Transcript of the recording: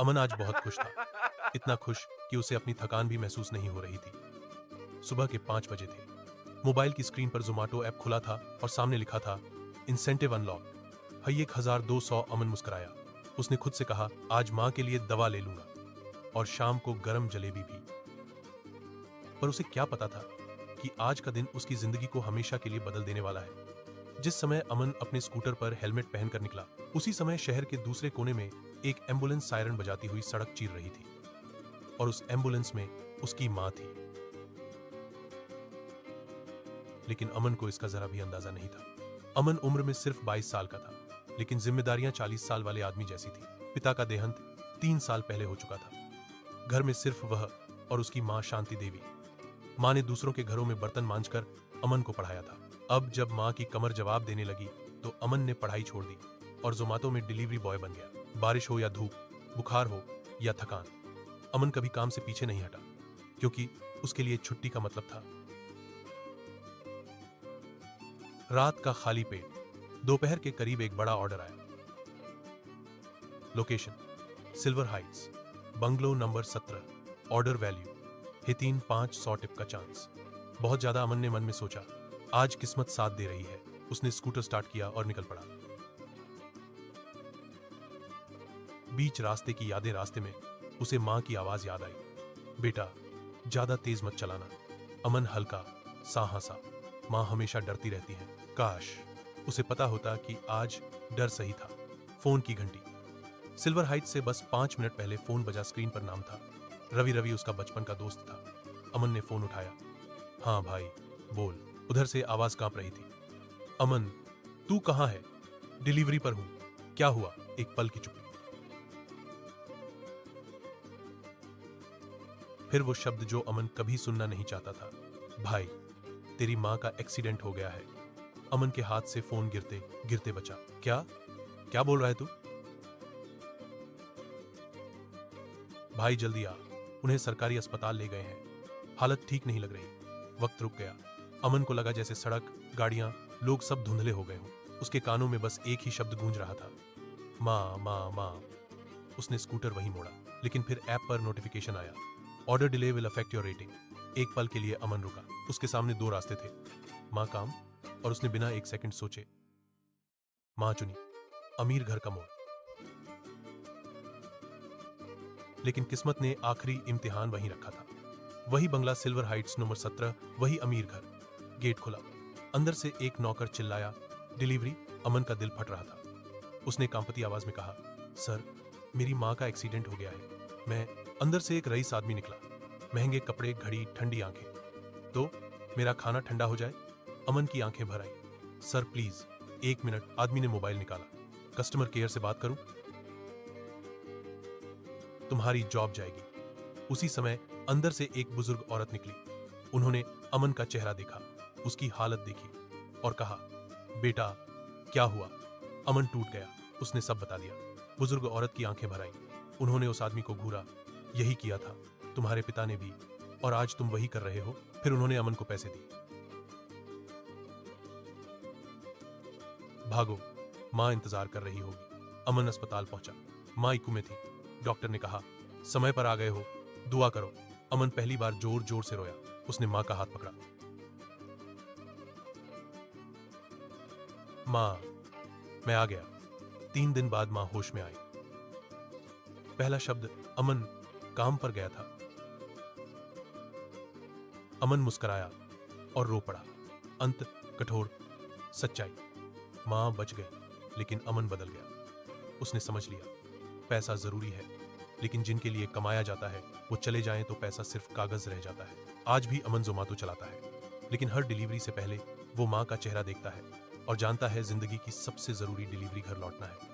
अमन आज बहुत खुश था, इतना खुश कि उसे अपनी थकान भी महसूस नहीं हो रही थी। सुबह के 5 बजे थे। मोबाइल की स्क्रीन पर जोमेटो ऐप खुला था और सामने लिखा था इंसेंटिव अनलॉक। हई 1200। अमन मुस्कुराया। उसने खुद से कहा, आज माँ के लिए दवा ले लूंगा और शाम को गरम जलेबी भी। पर उसे क्या पता था कि आज का दिन उसकी जिंदगी को हमेशा के लिए बदल देने वाला है। जिस समय अमन अपने स्कूटर पर हेलमेट पहनकर निकला, उसी समय शहर के दूसरे कोने में एक एम्बुलेंस सायरन बजाती हुई सड़क चीर रही थी और उस एम्बुलेंस में उसकी मां थी। लेकिन अमन को इसका जरा भी अंदाजा नहीं था। अमन उम्र में सिर्फ 22 साल का था, लेकिन जिम्मेदारियां 40 साल वाले आदमी जैसी थी। पिता का देहांत 3 साल पहले हो चुका था। घर में सिर्फ वह और उसकी मां शांति देवी। मां ने दूसरों के घरों में बर्तन मांजकर अमन को पढ़ाया था। अब जब मां की कमर जवाब देने लगी तो अमन ने पढ़ाई छोड़ दी और जोमेटो में डिलीवरी बॉय बन गया। बारिश हो या धूप, बुखार हो या थकान, अमन कभी काम से पीछे नहीं हटा, क्योंकि उसके लिए छुट्टी का मतलब था रात का खाली पेट। दोपहर के करीब एक बड़ा ऑर्डर आया। Location silver heights, bungalow number 17। Order value हितीन 500 टिप का चांस। बहुत ज्यादा। अमन ने मन में सोचा, आज किस्मत साथ दे रही है। उसने स्कूटर स्टार्ट किया और निकल पड़ा। बीच रास्ते की यादें। रास्ते में उसे मां की आवाज याद आई, बेटा ज्यादा तेज मत चलाना। अमन हल्का सा हंसा। मां हमेशा डरती रहती है। काश उसे पता होता कि आज डर सही था। फोन की घंटी। सिल्वर हाइट से बस 5 मिनट पहले फोन बजा। स्क्रीन पर नाम था रवि। रवि उसका बचपन का दोस्त था। अमन ने फोन उठाया। हाँ भाई बोल। उधर से आवाज कांप रही थी। अमन तू कहां है? डिलीवरी पर हूं। क्या हुआ? एक पल की चुप्पी। फिर वो शब्द जो अमन कभी सुनना नहीं चाहता था, भाई तेरी मां का एक्सीडेंट हो गया है। अमन के हाथ से फोन गिरते गिरते बचा। क्या क्या बोल रहा है तू? भाई जल्दी आ, उन्हें सरकारी अस्पताल ले गए हैं। हालत ठीक नहीं लग रही। वक्त रुक गया। अमन को लगा जैसे सड़क, गाड़ियां, लोग सब धुंधले हो गए हों। उसके कानों में बस एक ही शब्द गूंज रहा था, मां मां मां। उसने स्कूटर वहीं मोड़ा, लेकिन फिर ऐप पर नोटिफिकेशन आया, order delay will affect your rating. एक पल के लिए अमन रुका। उसके सामने 2 रास्ते थे, मां काम और उसने बिना एक सेकंड सोचे मां चुनी। अमीर घर का मोड़। लेकिन किस्मत ने आखिरी इम्तिहान वहीं रखा था। वही बंगला, सिल्वर हाइट्स नंबर 17, वही अमीर घर। गेट खुला। अंदर से एक नौकर चिल्लाया, डिलीवरी। अमन का दिल फट रहा था। उसने कांपती आवाज में कहा, सर मेरी मां का एक्सीडेंट हो गया है। मैं। अंदर से एक रईस आदमी निकला। महंगे कपड़े, घड़ी, ठंडी आंखें। तो मेरा खाना ठंडा हो जाए? अमन की आंखें भर आई। Sir please 1 minute. आदमी ने मोबाइल निकाला। कस्टमर केयर से बात करूं? तुम्हारी जॉब जाएगी। उसी समय अंदर से एक बुजुर्ग औरत निकली। उन्होंने अमन का चेहरा देखा, उसकी हालत देखी और कहा, बेटा क्या हुआ? अमन टूट गया। उसने सब बता दिया। बुजुर्ग औरत की आंखें भर आईं। उन्होंने उस आदमी को घूरा। यही किया था तुम्हारे पिता ने भी, और आज तुम वही कर रहे हो। फिर उन्होंने अमन को पैसे दिए। भागो, मां इंतजार कर रही होगी। अमन अस्पताल पहुंचा। मां इकू में थी। डॉक्टर ने कहा, समय पर आ गए हो, दुआ करो। अमन पहली बार जोर जोर से रोया। उसने मां का हाथ पकड़ा। मां, मैं आ गया। 3 दिन बाद मां होश में आई। पहला शब्द, अमन काम पर गया था। अमन मुस्कुराया और रो पड़ा। अंत कठोर सच्चाई। मां बच गई, लेकिन अमन बदल गया। उसने समझ लिया, पैसा जरूरी है, लेकिन जिनके लिए कमाया जाता है वो चले जाएं तो पैसा सिर्फ कागज रह जाता है। आज भी अमन जोमेटो चलाता है, लेकिन हर डिलीवरी से पहले वो मां का चेहरा देखता है और जानता है जिंदगी की सबसे जरूरी डिलीवरी घर लौटना है।